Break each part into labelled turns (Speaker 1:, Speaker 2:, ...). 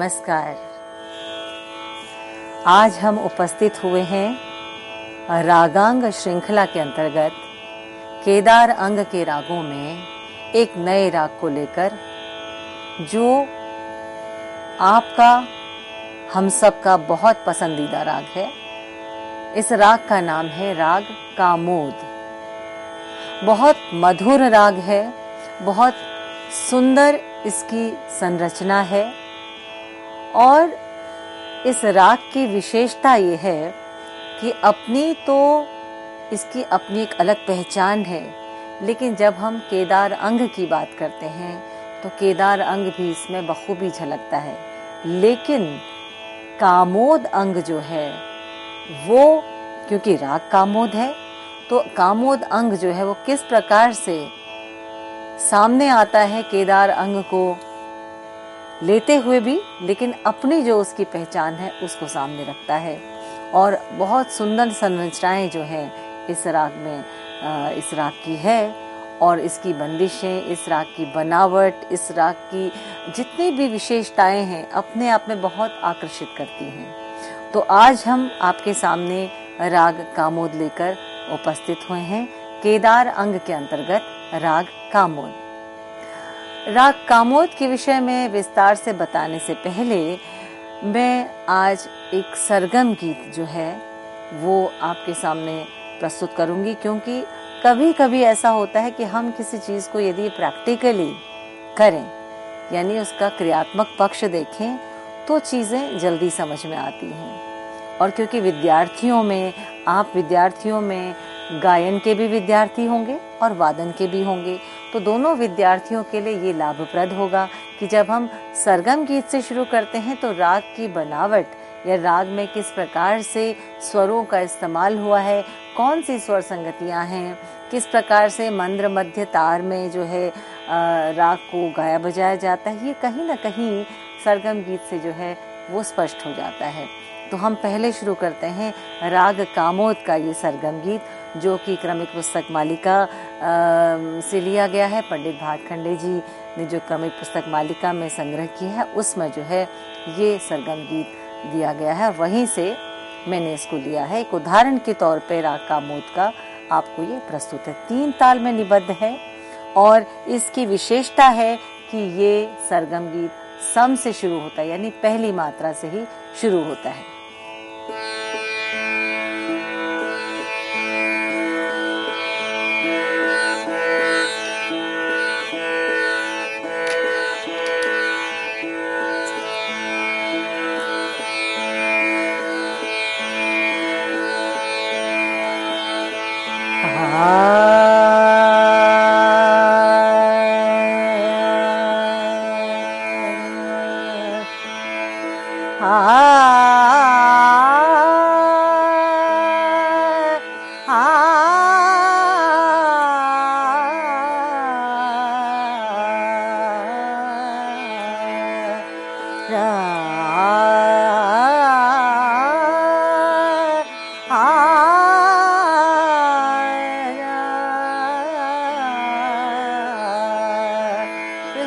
Speaker 1: नमस्कार। आज हम उपस्थित हुए हैं रागांग श्रृंखला के अंतर्गत केदार अंग के रागों में एक नए राग को लेकर, जो आपका हम सब का बहुत पसंदीदा राग है। इस राग का नाम है राग कामोद। बहुत मधुर राग है, बहुत सुंदर इसकी संरचना है और इस राग की विशेषता ये है कि इसकी अपनी एक अलग पहचान है। लेकिन जब हम केदार अंग की बात करते हैं तो केदार अंग भी इसमें बखूबी झलकता है। लेकिन कामोद अंग जो है वो, क्योंकि राग कामोद है, तो कामोद अंग जो है वो किस प्रकार से सामने आता है केदार अंग को लेते हुए भी, लेकिन अपनी जो उसकी पहचान है उसको सामने रखता है। और बहुत सुंदर संरचनाएं जो हैं इस राग में, इस राग की है। और इसकी बंदिशें, इस राग की बनावट, इस राग की जितनी भी विशेषताएं हैं अपने आप में बहुत आकर्षित करती हैं। तो आज हम आपके सामने राग कामोद लेकर उपस्थित हुए हैं। केदार अंग के अंतर्गत राग कामोद। राग कामोद के विषय में विस्तार से बताने से पहले मैं आज एक सरगम गीत जो है वो आपके सामने प्रस्तुत करूंगी, क्योंकि कभी कभी ऐसा होता है कि हम किसी चीज़ को यदि प्रैक्टिकली करें, यानी उसका क्रियात्मक पक्ष देखें, तो चीज़ें जल्दी समझ में आती हैं। और क्योंकि आप विद्यार्थियों में गायन के भी विद्यार्थी होंगे और वादन के भी होंगे, तो दोनों विद्यार्थियों के लिए ये लाभप्रद होगा कि जब हम सरगम गीत से शुरू करते हैं तो राग की बनावट या राग में किस प्रकार से स्वरों का इस्तेमाल हुआ है, कौन सी स्वर संगतियां हैं, किस प्रकार से मंद्र मध्य तार में जो है राग को गाया बजाया जाता है, ये कहीं ना कहीं सरगम गीत से जो है वो स्पष्ट हो जाता है। तो हम पहले शुरू करते हैं राग कामोद का ये सरगम गीत, जो कि क्रमिक पुस्तक मालिका से लिया गया है। पंडित भातखंडे जी ने जो क्रमिक पुस्तक मालिका में संग्रह किया है उसमें जो है ये सरगम गीत दिया गया है, वहीं से मैंने इसको लिया है। एक उदाहरण के तौर पे राग कामोद का आपको ये प्रस्तुत है। 3 ताल में निबद्ध है और इसकी विशेषता है कि ये सरगम गीत सम से शुरू होता है, यानी पहली मात्रा से ही शुरू होता है।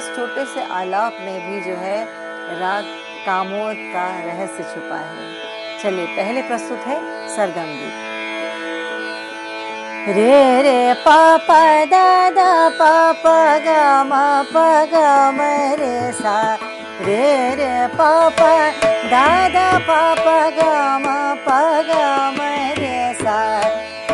Speaker 1: छोटे से आलाप में भी जो है राग कामोद का रहस्य छुपा है। चलिए पहले प्रस्तुत है सरगम गीत। रे रे पापा दादा पापा गा मा पा गा म रे सा, रे रे पापा दादा पापा गा मा पा गा म रे सा,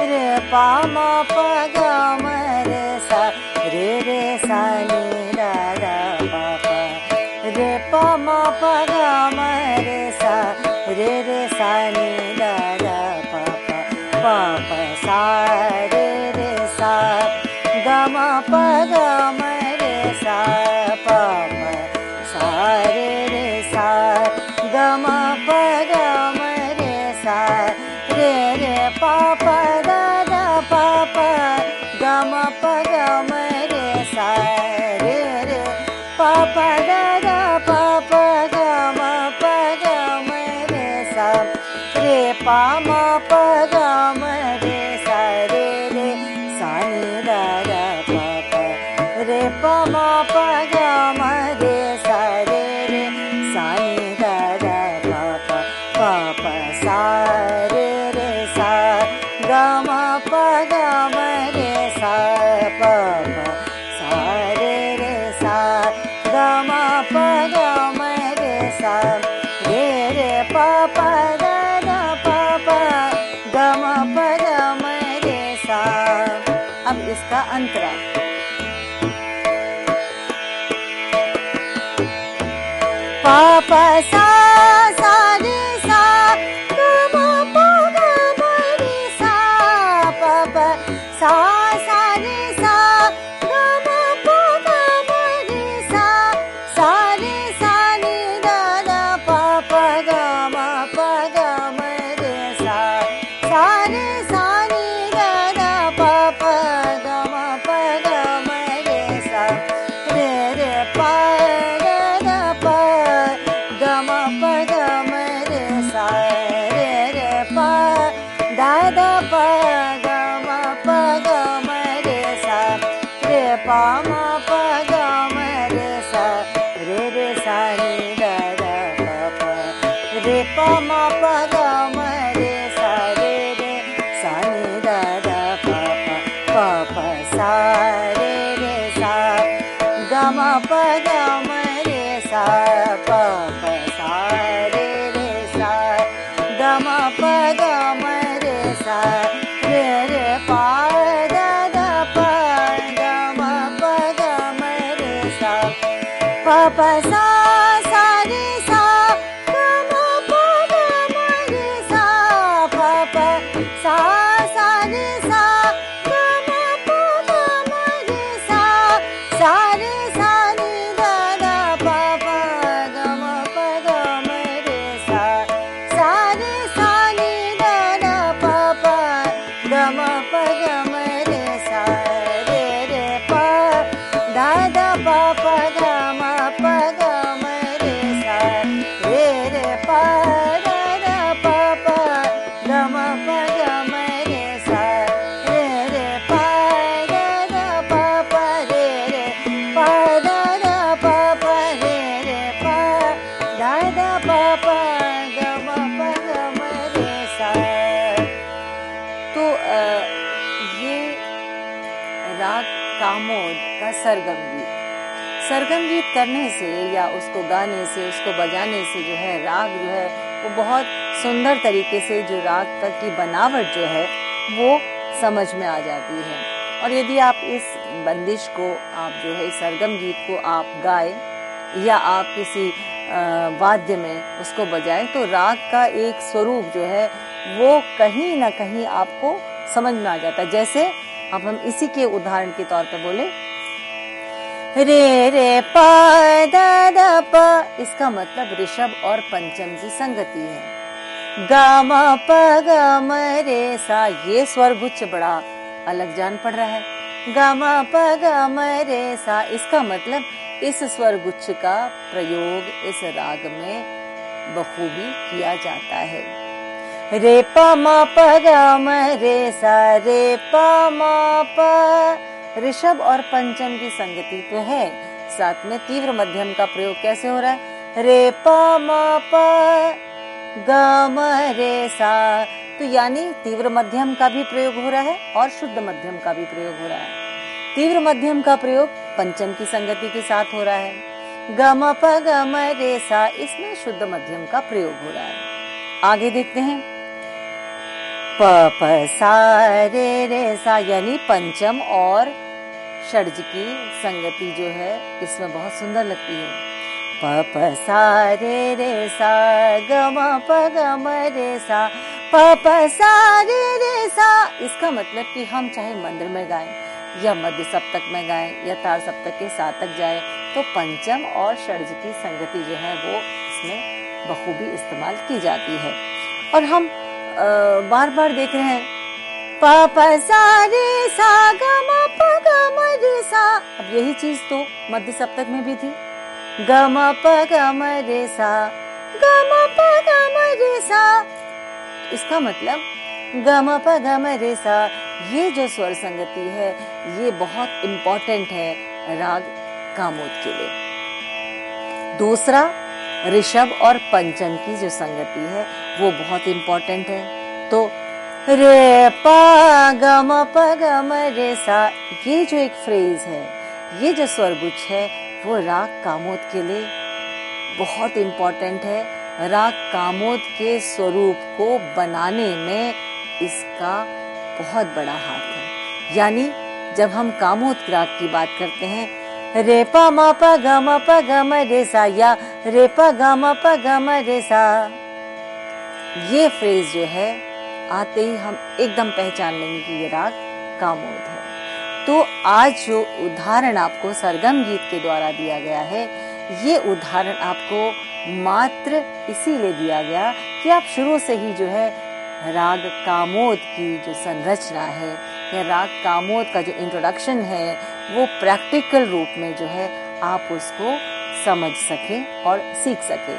Speaker 1: रे पा मा पा गा म रे सा, रे सा नी दादा पापा, रे पा मा पा गा म रे सा, रे सा नी दादा पापा, पापा सा रे सा, गा मा पा गा म रे सा, पापा सा रे सा, गा मा पा गा म रे सा, रे पापा दादा पापा, गा मा पा गा म रे सा, रे पापा दादा पापा, गा मा पा गा म रे सा, रे पा मा पा गा म रे सा, रे सा नी दादा पापा, रे पा मा पा गा म रे सा, रे सा नी रे रे सा ग म प ग म रे सा प प सा रे रे सा ग म प ग म रे सा रे रे प प ग ग प प ग म प ग म रे सा। अब इसका अंतरा प प सा सा रे सा ग म प ग म रे सा प प सा सा रे सा ग म प ग म रे सा सा रे सा नि द द प प ग म प ग म रे सा सा रे सा नि द द प प ग म प ग म रे सा रे रे प ग ग प ग म प ग म रे सा रे रे प द द प ग म प ग म रे सा रे प म प ग म रे सा रे रे सा नि द द प प रे प म प ग म रे सा रे रे सा नि द द प प प सा रे रे सा ग म प ग म रे सा प प सा रे रे सा ग म प ग म रे सा रे रे प द द प ग म प ग म रे सा प प सा सा रे सा ग म प ग म रे सा प प सा सा रे सा ग म प ग म रे सा सा रे सा नि द द प प ग म प ग म रे सा सा रे सा नि द द प प ग म प ग म रे सा रे रे प द द प प ग म प ग म रे सा रे रे प द द प प ग म प ग म रे सा रे रे प द द प प रे रे प द द प प रे रे प द द प प ग म प ग म रे सा। तो ये राग कामोद का सरगम गीत। सरगम गीत करने से या उसको गाने से, उसको बजाने से जो है राग जो है वो बहुत सुंदर तरीके से जो राग का की बनावट जो है वो समझ में आ जाती है। और यदि आप इस बंदिश को, आप जो है सरगम गीत को आप गाए या आप किसी वाद्य में उसको बजाएं तो राग का एक स्वरूप जो है वो कहीं ना कहीं आपको समझ में आ जाता है। जैसे अब हम इसी के उदाहरण के तौर पर बोले रे रे प द द प, इसका मतलब ऋषभ और पंचम की संगति है। ग म प ग म रे सा, ये स्वर गुच्छ बड़ा अलग जान पड़ रहा है। ग म प ग म रे सा, इसका मतलब इस स्वर गुच्छ का प्रयोग इस राग में बखूबी किया जाता है। रे प म प ग म रे सा, रे प म प, ऋषभ और पंचम की संगति तो है, साथ में तीव्र मध्यम का प्रयोग कैसे हो रहा है? रे प म प ग म रे सा, तो यानी तीव्र मध्यम का भी प्रयोग हो रहा है और शुद्ध मध्यम का भी प्रयोग हो रहा है। तीव्र मध्यम का प्रयोग पंचम की संगति के साथ हो रहा है। ग म प ग म रे सा, इसमें शुद्ध मध्यम का प्रयोग हो रहा है। आगे देखते हैं प प सा रे रे सा, यानी पंचम और षड्ज की संगति जो है इसमें बहुत सुंदर लगती है। प प सा रे रे सा, ग म प ग म रे सा, प प सा रे रे सा, इसका मतलब कि हम चाहे मंद्र में गाएं या मध्य सप्तक में गाएं या तार सप्तक के साथ तक जाए तो पंचम और षड्ज की संगति जो है वो इसमें बखूबी इस्तेमाल की जाती है। और हम बार बार देख रहे हैं प प सा रे सा, ग म प ग म रे सा, अब यही चीज तो मध्य सप्तक में भी थी। ग म प ग म रे सा, ग म प ग म रे सा, इसका मतलब ग म प ग म रे सा, ये जो स्वर संगति है ये बहुत इंपॉर्टेंट है राग कामोद के लिए। दूसरा, ऋषभ और पंचम की जो संगति है वो बहुत इम्पोर्टेंट है। तो रे पा ग म प ग म रे सा, ये जो एक फ्रेज है, ये जो स्वरगुच्छ है, वो राग कामोद के लिए बहुत इम्पोर्टेंट है। राग कामोद के स्वरूप को बनाने में इसका बहुत बड़ा हाथ है। यानी जब हम कामोद राग की बात करते हैं, रे पा म प ग म प ग म रे सा या रे प ग म प ग म रे सा, ये फ्रेज जो है आते ही हम एकदम पहचान लेंगे कि ये राग कामोद है। तो आज जो उदाहरण आपको सरगम गीत के द्वारा दिया गया है, ये उदाहरण आपको मात्र इसीलिए दिया गया कि आप शुरू से ही जो है राग कामोद की जो संरचना है या राग कामोद का जो इंट्रोडक्शन है, वो प्रैक्टिकल रूप में जो है आप उसको समझ सकें और सीख सकें।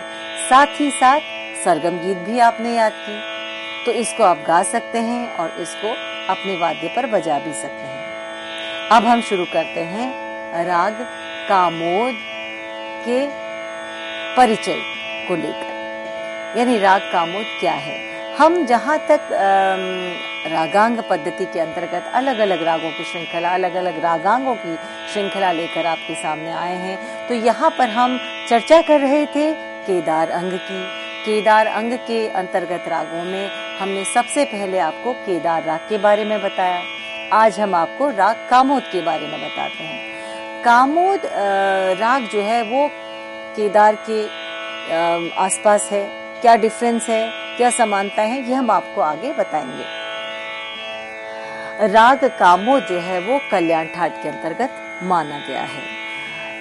Speaker 1: साथ ही साथ सरगम गीत भी आपने याद की, तो इसको आप गा सकते हैं और इसको अपने वाद्य पर बजा भी सकते हैं। अब हम शुरू करते हैं राग कामोद के परिचय को लेकर, यानी राग कामोद क्या है। हम जहाँ तक रागांग पद्धति के अंतर्गत अलग अलग रागों की श्रृंखला, अलग अलग रागांगों की श्रृंखला लेकर आपके सामने आए हैं, तो यहाँ पर हम चर्चा कर रहे थे केदार अंग की। केदार अंग के अंतर्गत रागों में हमने सबसे पहले आपको केदार राग के बारे में बताया। आज हम आपको राग कामोद के बारे में बताते हैं। कामोद राग जो है वो केदार के आसपास है। क्या डिफरेंस है, क्या समानताएं हैं, ये हम आपको आगे बताएंगे। राग कामोद जो है वो कल्याण ठाट के अंतर्गत माना गया है।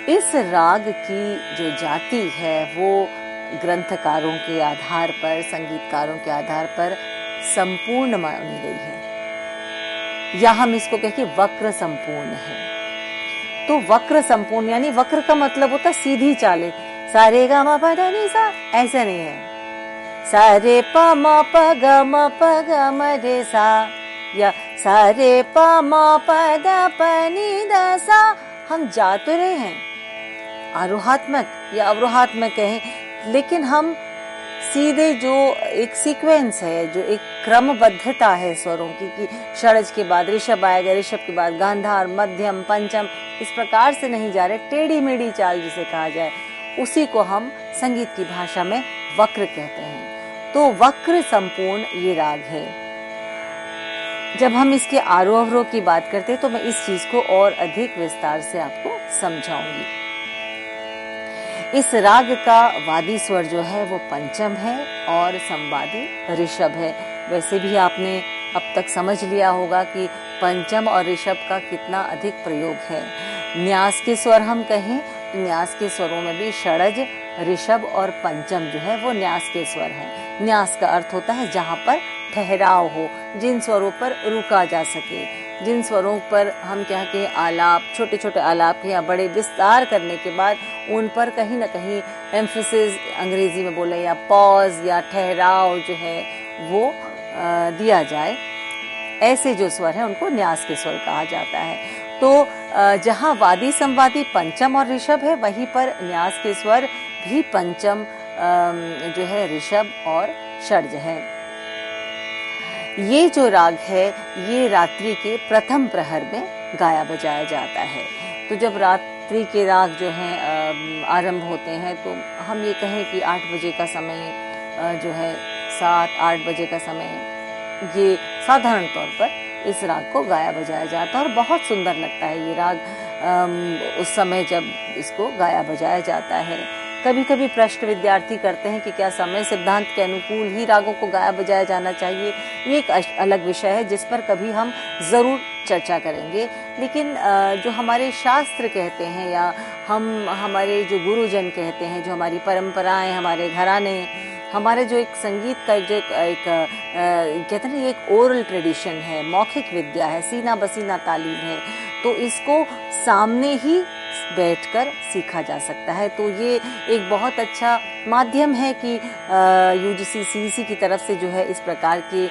Speaker 1: इस राग की जो जाति है वो ग्रंथकारों के आधार पर, संगीतकारों के आधार पर संपूर्ण मानी गई है, या हम इसको कहें वक्र संपूर्ण है। तो वक्र संपूर्ण यानी वक्र का मतलब होता है सीधी चालें, सारे गा मा पा धा नी सा, ऐसा नहीं है सारे पा मा प ग म प ग म रे सा या सारे पा मा प द प नी द सा। हम जा तो रहे हैं आरोहात्मक या अवरोहात्मक कहें, लेकिन हम सीधे जो एक सीक्वेंस है, जो एक क्रमबद्धता है स्वरों की कि षड्ज के बाद ऋषभ आएगा, ऋषभ के बाद गांधार, मध्यम, पंचम, इस प्रकार से नहीं जा रहे। टेढ़ी मेढ़ी चाल जिसे कहा जाए, उसी को हम संगीत की भाषा में वक्र कहते हैं। तो वक्र संपूर्ण ये राग है। जब हम इसके आरोह अवरोह की बात करते हैं तो मैं इस चीज को और अधिक विस्तार से आपको समझाऊंगी। इस राग का वादी स्वर जो है वो पंचम है और संवादी ऋषभ है। वैसे भी आपने अब तक समझ लिया होगा कि पंचम और ऋषभ का कितना अधिक प्रयोग है। न्यास के स्वर हम कहें तो न्यास के स्वरों में भी षड्ज, ऋषभ और पंचम जो है वो न्यास के स्वर हैं। न्यास का अर्थ होता है जहाँ पर ठहराव हो, जिन स्वरों पर रुका जा सके, जिन स्वरों पर हम क्या कहें आलाप, छोटे छोटे आलाप या बड़े विस्तार करने के बाद उन पर कहीं ना कहीं एम्फेसिस अंग्रेजी में बोले या पॉज या ठहराव जो है वो दिया जाए, ऐसे जो स्वर हैं उनको न्यास के स्वर कहा जाता है। तो जहाँ वादी संवादी पंचम और ऋषभ है, वहीं पर न्यास के स्वर भी पंचम जो है ऋषभ और षड्ज है। ये जो राग है ये रात्रि के प्रथम प्रहर में गाया बजाया जाता है। तो जब रात्रि के राग जो हैं आरंभ होते हैं तो हम ये कहें कि 8 बजे का समय जो है, 7-8 बजे का समय, ये साधारण तौर पर इस राग को गाया बजाया जाता है और बहुत सुंदर लगता है ये राग उस समय जब इसको गाया बजाया जाता है। कभी कभी प्रश्न विद्यार्थी करते हैं कि क्या समय सिद्धांत के अनुकूल ही रागों को गाया बजाया जाना चाहिए। ये एक अलग विषय है जिस पर कभी हम ज़रूर चर्चा करेंगे। लेकिन जो हमारे शास्त्र कहते हैं या हमारे जो गुरुजन कहते हैं, जो हमारी परंपराएं, हमारे घराने, हमारे जो एक संगीत का जो एक कहते हैं ना, एक ओरल ट्रेडिशन है, मौखिक विद्या है, सीना बसीना तालीम है, तो इसको सामने ही बैठकर सीखा जा सकता है। तो ये एक बहुत अच्छा माध्यम है कि यूजीसी सीईसी की तरफ से जो है इस प्रकार के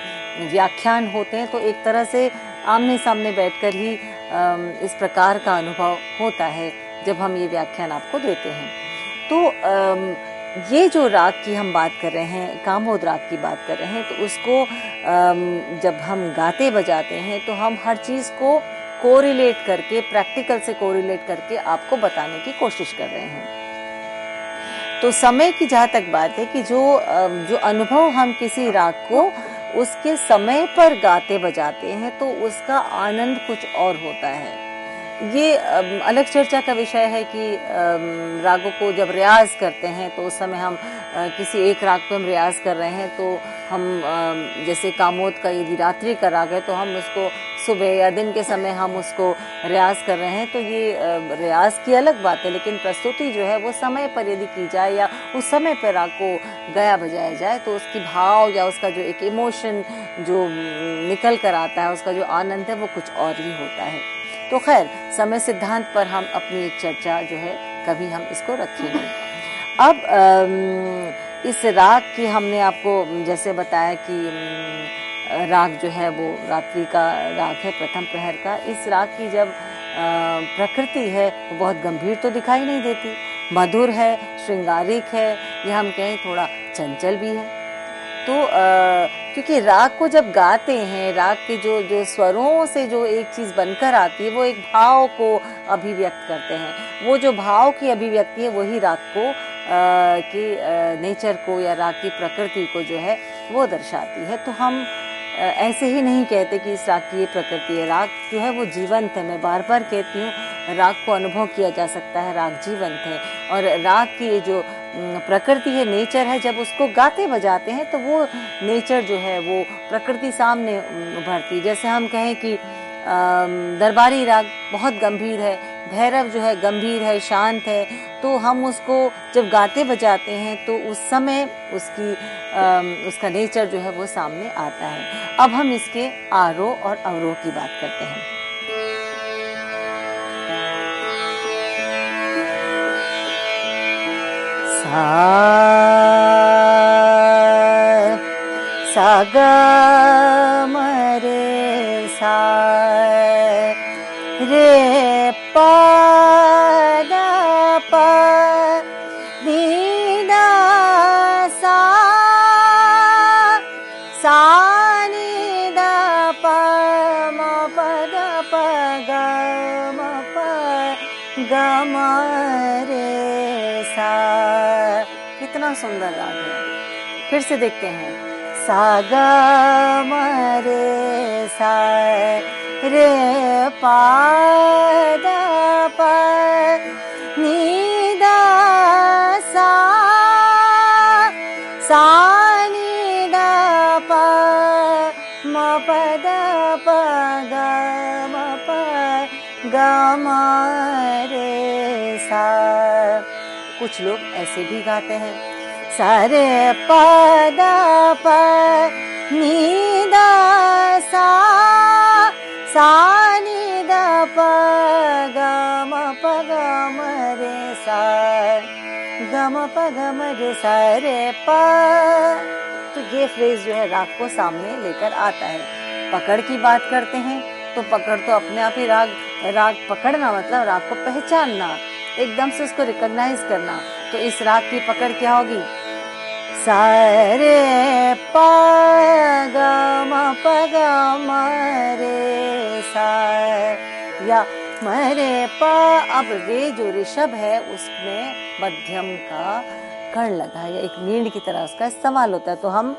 Speaker 1: व्याख्यान होते हैं, तो एक तरह से आमने सामने बैठकर ही इस प्रकार का अनुभव होता है जब हम ये व्याख्यान आपको देते हैं। तो ये जो राग की हम बात कर रहे हैं, कामोद राग की बात कर रहे हैं, तो उसको जब हम गाते बजाते हैं तो हम हर चीज़ को कोरिलेट करके, प्रैक्टिकल से कोरिलेट करके आपको बताने की कोशिश कर रहे हैं। तो समय की जहाँ तक बात है कि जो अनुभव हम किसी राग को उसके समय पर गाते बजाते हैं तो उसका आनंद कुछ और होता है। ये अलग चर्चा का विषय है कि रागों को जब रियाज करते हैं तो उस समय हम किसी एक राग पे हम रियाज कर रहे हैं तो हम जैसे कामोद का यदि रात्रि का राग है तो हम उसको सुबह या दिन के समय हम उसको रियाज कर रहे हैं, तो ये रियाज की अलग बात है। लेकिन प्रस्तुति जो है वो समय पर यदि की जाए या उस समय पर राग को गाया बजाया जाए तो उसकी भाव या उसका जो एक इमोशन जो निकल कर आता है, उसका जो आनंद है वो कुछ और ही होता है। तो खैर, समय सिद्धांत पर हम अपनी एक चर्चा जो है कभी हम इसको रखेंगे। अब इस राग की हमने आपको जैसे बताया कि राग जो है वो रात्रि का राग है, प्रथम प्रहर का। इस राग की जब प्रकृति है वो बहुत गंभीर तो दिखाई नहीं देती, मधुर है, श्रृंगारिक है, या हम कहें थोड़ा चंचल भी है। तो क्योंकि राग को जब गाते हैं, राग के जो स्वरों से जो एक चीज़ बनकर आती है वो एक भाव को अभिव्यक्त करते हैं। वो जो भाव की अभिव्यक्ति है वही राग को की नेचर को या राग की प्रकृति को जो है वो दर्शाती है। तो हम ऐसे ही नहीं कहते कि इस राग की ये प्रकृति है। राग जो है वो जीवंत है। मैं बार बार कहती हूँ, राग को अनुभव किया जा सकता है, राग जीवंत है। और राग की ये जो प्रकृति है, नेचर है, जब उसको गाते बजाते हैं तो वो नेचर जो है वो प्रकृति सामने उभरती। जैसे हम कहें कि दरबारी राग बहुत गंभीर है, भैरव जो है गंभीर है, शांत है, तो हम उसको जब गाते बजाते हैं तो उस समय उसका नेचर जो है वो सामने आता है। अब हम इसके आरोह और अवरोह की बात करते हैं। सा गा म रे सा रे पा दा पा नी दा सा सा नी दा पा म प दा प गा म प गा म रे सा। कितना सुंदर राग है। फिर से देखते हैं। सा गा म रे सा रे पा दा पा नी दा सा सा नी दा पा म प दा प गा म प गा म रे सा। कुछ लोग ऐसे भी गाते हैं, सा रे प दा प नी दा सा सा नी दा प गा म प गा म रे सा गा म प गा म रे सा रे प। तो ये फ्रेज जो है राग को सामने लेकर आता है। पकड़ की बात करते हैं तो पकड़ तो अपने आप ही राग पकड़ना मतलब राग को पहचानना, एकदम से उसको रिकॉग्नाइज करना। तो इस राग की पकड़ क्या होगी? सा रे पा गा म प गा म रे सा या म रे पा। अब रे जो ऋषभ है उसमें मध्यम का कण लगा है, एक मींड की तरह उसका इस्तेमाल होता है। तो हम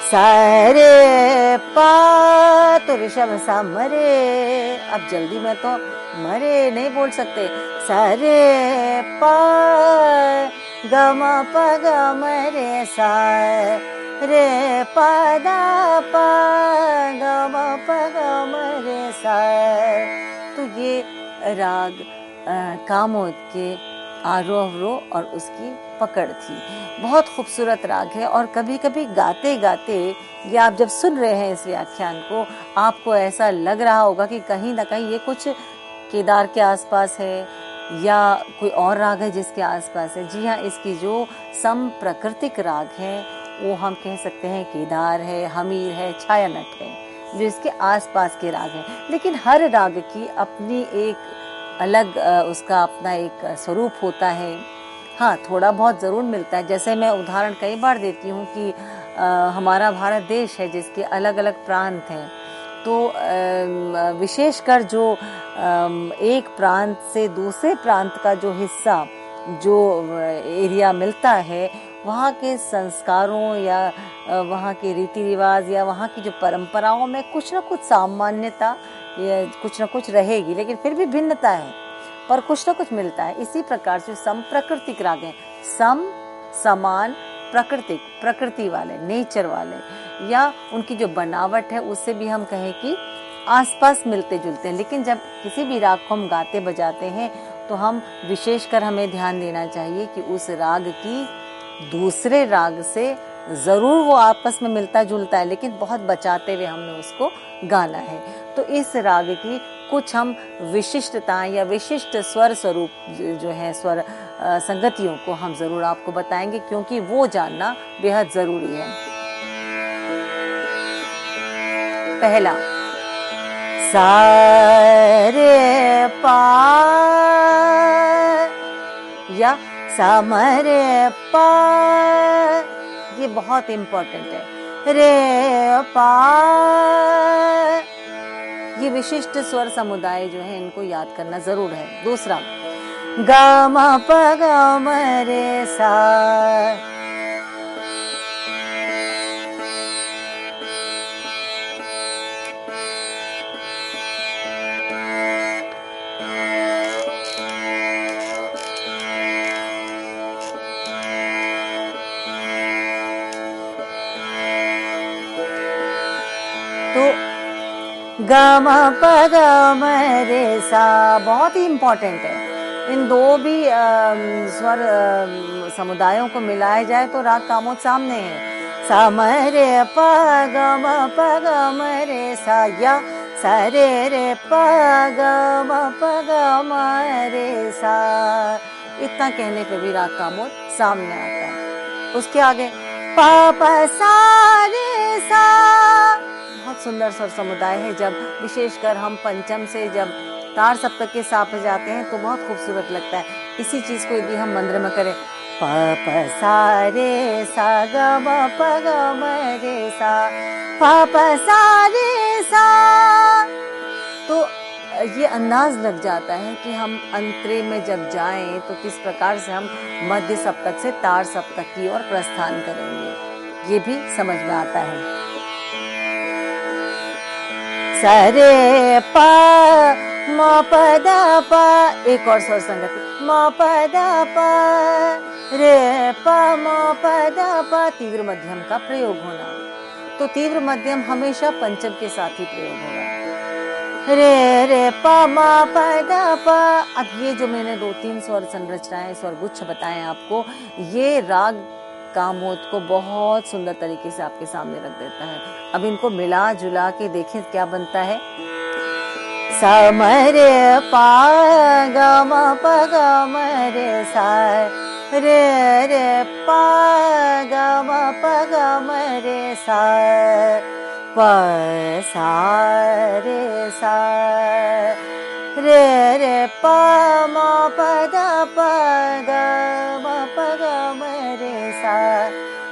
Speaker 1: सा रे पा, तो ऋषभ सा मरे। अब जल्दी में तो मरे नहीं बोल सकते। सा रे पा ग म प ग म रे सा रे प दा प ग म प ग म रे सा। तो ये राग कामोद के आरोह अवरोह और उसकी पकड़ थी। बहुत खूबसूरत राग है। और कभी कभी गाते गाते या आप जब सुन रहे हैं इस व्याख्यान को, आपको ऐसा लग रहा होगा कि कहीं ना कहीं ये कुछ केदार के आसपास है या कोई और राग है जिसके आसपास है। जी हाँ, इसकी जो सम प्राकृतिक राग है वो हम कह सकते हैं केदार है, हमीर है, छायानट है, जो इसके आसपास के राग हैं। लेकिन हर राग की अपनी एक अलग उसका अपना एक स्वरूप होता है। हाँ, थोड़ा बहुत ज़रूर मिलता है। जैसे मैं उदाहरण कई बार देती हूँ कि हमारा भारत देश है जिसके अलग-अलग प्रांत हैं। तो विशेषकर जो एक प्रांत से दूसरे प्रांत का जो हिस्सा, जो एरिया मिलता है, वहाँ के संस्कारों या वहाँ के रीति रिवाज या वहाँ की जो परंपराओं में कुछ ना कुछ सामान्यता या कुछ ना कुछ रहेगी, लेकिन फिर भी भिन्नता है, पर कुछ ना कुछ मिलता है। इसी प्रकार से समप्राकृतिक राग हैं, सम समान प्राकृतिक, प्रकृति वाले, नेचर वाले, या उनकी जो बनावट है उससे भी हम कहें कि आसपास मिलते जुलते हैं। लेकिन जब किसी भी राग को हम गाते बजाते हैं तो हम विशेषकर हमें ध्यान देना चाहिए कि उस राग की दूसरे राग से ज़रूर वो आपस में मिलता जुलता है, लेकिन बहुत बचाते हुए हमने उसको गाना है। तो इस राग की कुछ हम विशिष्टताएं या विशिष्ट स्वर स्वरूप जो है, स्वर संगतियों को हम ज़रूर आपको बताएंगे, क्योंकि वो जानना बेहद ज़रूरी है। पहला, सा रे पा या सा म रे पा, ये बहुत इम्पोर्टेंट है। रे पा, ये विशिष्ट स्वर समुदाय जो है इनको याद करना जरूर है। दूसरा, ग म प ग म रे सा, ग म प ग म रे सा बहुत ही इम्पोर्टेंट है। इन दो भी स्वर समुदायों को मिलाया जाए तो राग कामोद सामने है। सा म रे प ग म प ग म रे सा, या सा रे प ग म प ग म रे सा, इतना कहने पे भी राग कामोद सामने आता है। उसके आगे प प सा रे सा, बहुत सुंदर स्वर समुदाय है। जब विशेषकर हम पंचम से जब तार सप्तक के साथ जाते हैं तो बहुत खूबसूरत लगता है। इसी चीज को यदि हम मंत्र में करें, प प सा रे सा ग म प ग म रे सा, प प सा रे सा, तो ये अंदाज लग जाता है कि हम अंतरे में जब जाएं तो किस प्रकार से हम मध्य सप्तक से तार सप्तक की ओर प्रस्थान करेंगे, ये भी समझ में आता है। सा रे प म प द प, एक और स्वर संगति, म प द प रे प म प द प, तीव्र मध्यम का प्रयोग होना। तो तीव्र मध्यम हमेशा पंचम के साथ ही प्रयोग होगा। रे रे प म प द प। अब ये जो मैंने 2-3 स्वर संरचनाएं, स्वर गुच्छ बताए आपको, ये राग कामोद को बहुत सुंदर तरीके से आपके सामने रख देता है। अब इनको मिला जुला के देखें क्या बनता है। सा म रे पा ग म प ग म रे सा, रे रे पा ग म प ग म रे सा, प सा रे सा, रे रे प म प द प ग म प ग म रे सा,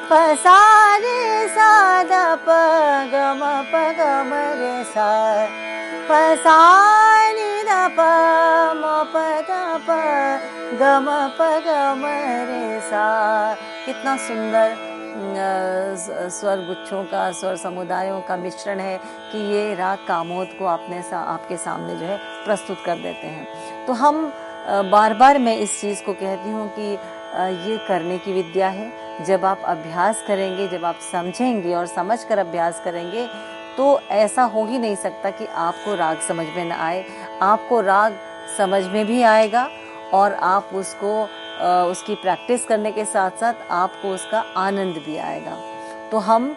Speaker 1: प सा रे सा द प ग म प ग म रे सा, प सा नि द प म प द प ग म प ग म रे सा। कितना सुंदर स्वर गुच्छों का, स्वर समुदायों का मिश्रण है कि ये राग कामोद को आपके सामने जो है प्रस्तुत कर देते हैं। तो हम बार बार मैं इस चीज़ को कहती हूँ कि ये करने की विद्या है। जब आप अभ्यास करेंगे, जब आप समझेंगे और समझकर अभ्यास करेंगे तो ऐसा हो ही नहीं सकता कि आपको राग समझ में न आए। आपको राग समझ में भी आएगा और आप उसकी प्रैक्टिस करने के साथ साथ आपको उसका आनंद भी आएगा। तो हम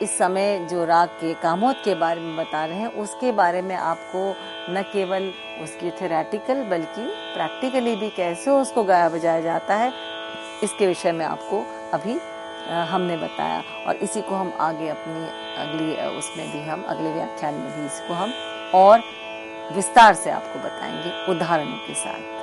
Speaker 1: इस समय जो राग के कामोद के बारे में बता रहे हैं, उसके बारे में आपको न केवल उसकी थ्योरेटिकल बल्कि प्रैक्टिकली भी कैसे उसको गाया बजाया जाता है, इसके विषय में आपको अभी हमने बताया। और इसी को हम आगे अपनी अगली उसमें भी हम अगले व्याख्यान में भी इसको हम और विस्तार से आपको बताएंगे उदाहरणों के साथ।